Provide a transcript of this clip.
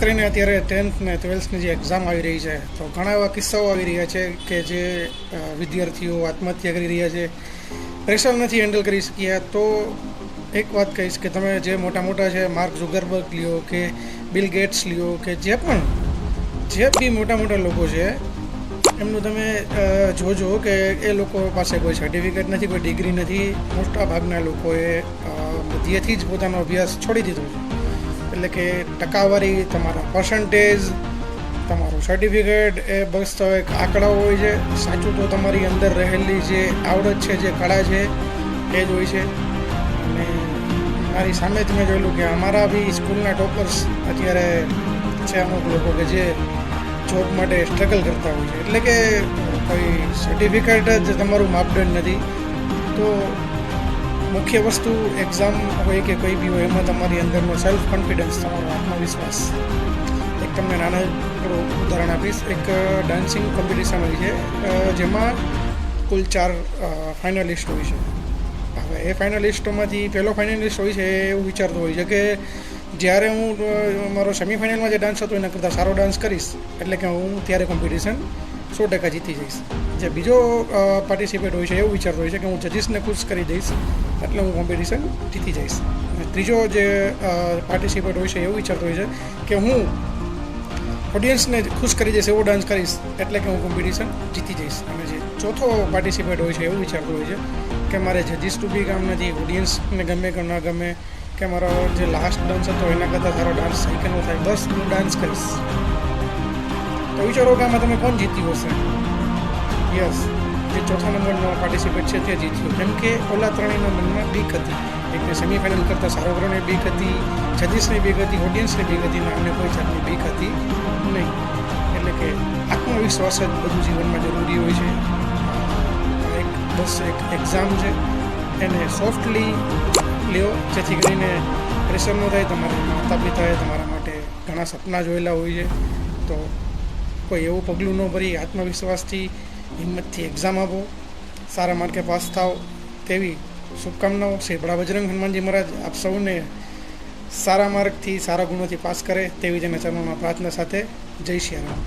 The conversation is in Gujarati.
કરીને અત્યારે 10th ને 12thની જે એક્ઝામ આવી રહી છે તો ઘણા એવા કિસ્સાઓ આવી રહ્યા છે કે જે વિદ્યાર્થીઓ આત્મહત્યા કરી રહ્યા છે, પ્રેશર નથી હેન્ડલ કરી શક્યા. તો એક વાત કહીશ કે તમે જે મોટા મોટા છે, માર્ક ઝુકરબર્ગ લ્યો કે બિલ ગેટ્સ લ્યો કે જે બી મોટા મોટા લોકો છે એમનું તમે જોજો કે એ લોકો પાસે કોઈ સર્ટિફિકેટ નથી, કોઈ ડિગ્રી નથી. મોટા ભાગના લોકોએ મધ્યથી જ પોતાનો અભ્યાસ છોડી દીધો છે. એટલે કે ટકાવારી, તમારા પર્સન્ટેજ, તમારું સર્ટિફિકેટ એ બસ તો એક આંકડાઓ હોય છે. સાચું તો તમારી અંદર રહેલી જે આવડત છે, જે કળા છે એ જ હોય છે. અને મારી સામે જ મેં જોયેલું કે અમારા બી સ્કૂલના ટોપર્સ અત્યારે છે અમુક લોકો કે જે જોબ માટે સ્ટ્રગલ કરતા હોય છે. એટલે કે કોઈ સર્ટિફિકેટ જ તમારું માપદંડ નથી. તો મુખ્ય વસ્તુ એક્ઝામ હોય કે કોઈ બી હોય એમાં તમારી અંદરનો સેલ્ફ કોન્ફિડન્સ, તમારો આત્મવિશ્વાસ. એક તમને નાનકડું ઉદાહરણ આપીશ. એક ડાન્સિંગ કોમ્પિટિશન હોય છે જેમાં કુલ 4 ફાઇનલિસ્ટ હોય છે. હવે એ ફાઇનલિસ્ટોમાંથી પહેલો ફાઇનલિસ્ટ હોય છે એ એવું વિચારતો હોય છે કે જ્યારે હું મારો સેમિફાઇનલમાં જે ડાન્સ હતો એના કરતાં સારો ડાન્સ કરીશ એટલે કે હું ત્યારે કોમ્પિટિશન 100% જીતી જઈશ. જે બીજો પાર્ટિસિપેટ હોય છે એવું વિચારતો હોય છે કે હું જજીસને ખુશ કરી દઈશ એટલે હું કોમ્પિટિશન જીતી જઈશ. અને ત્રીજો જે પાર્ટિસિપેટ હોય છે એવું વિચારતો હોય છે કે હું ઓડિયન્સને ખુશ કરી દઈશ એવો ડાન્સ કરીશ એટલે કે હું કોમ્પિટિશન જીતી જઈશ. અને જે ચોથો પાર્ટિસિપેટ હોય છે એવું વિચારતો હોય છે કે મારે જજીસ ટુ બી કામ નથી, ઓડિયન્સને ગમે કે ના ગમે, કે મારો જે લાસ્ટ ડાન્સ હતો એના કરતાં સારો ડાન્સ થાય કે ન થાય, બસ હું ડાન્સ કરીશ. તો વિચારો કે આમાં તમે કોણ જીત્યું હશે? યસ, જે ચોથા નંબરનો પાર્ટિસિપેટ છે તે જીત્યો. કેમ કે ઓલા ત્રણેયના મનમાં બીક હતી. એક સેમિફાઇનલ કરતાં સારો કરવાની બીક હતી, જજીસની બીક હતી, ઓડિયન્સની બીક હતી, અને કોઈ જાતની બીક હતી નહીં. એટલે કે આત્મવિશ્વાસ જ બધું જીવનમાં જરૂરી હોય છે. એક એક્ઝામ છે એને સોફ્ટલી લ્યો જેથી કરીને પ્રેશર ન થાય. તમારા માતા પિતાએ તમારા માટે ઘણા સપના જોયેલા હોય છે. તો કોઈ એવું પગલું ન ભરી આત્મવિશ્વાસથી, હિંમતથી એક્ઝામ આપો, સારા માર્કે પાસ થાવ તેવી શુભકામનાઓ. શ્રી બડા બજરંગ હનુમાનજી મહારાજ આપ સૌને સારા માર્કથી, સારા ગુણોથી પાસ કરે તેવી જેના ચરણોમાં પ્રાર્થના સાથે જય શ્રી રામ.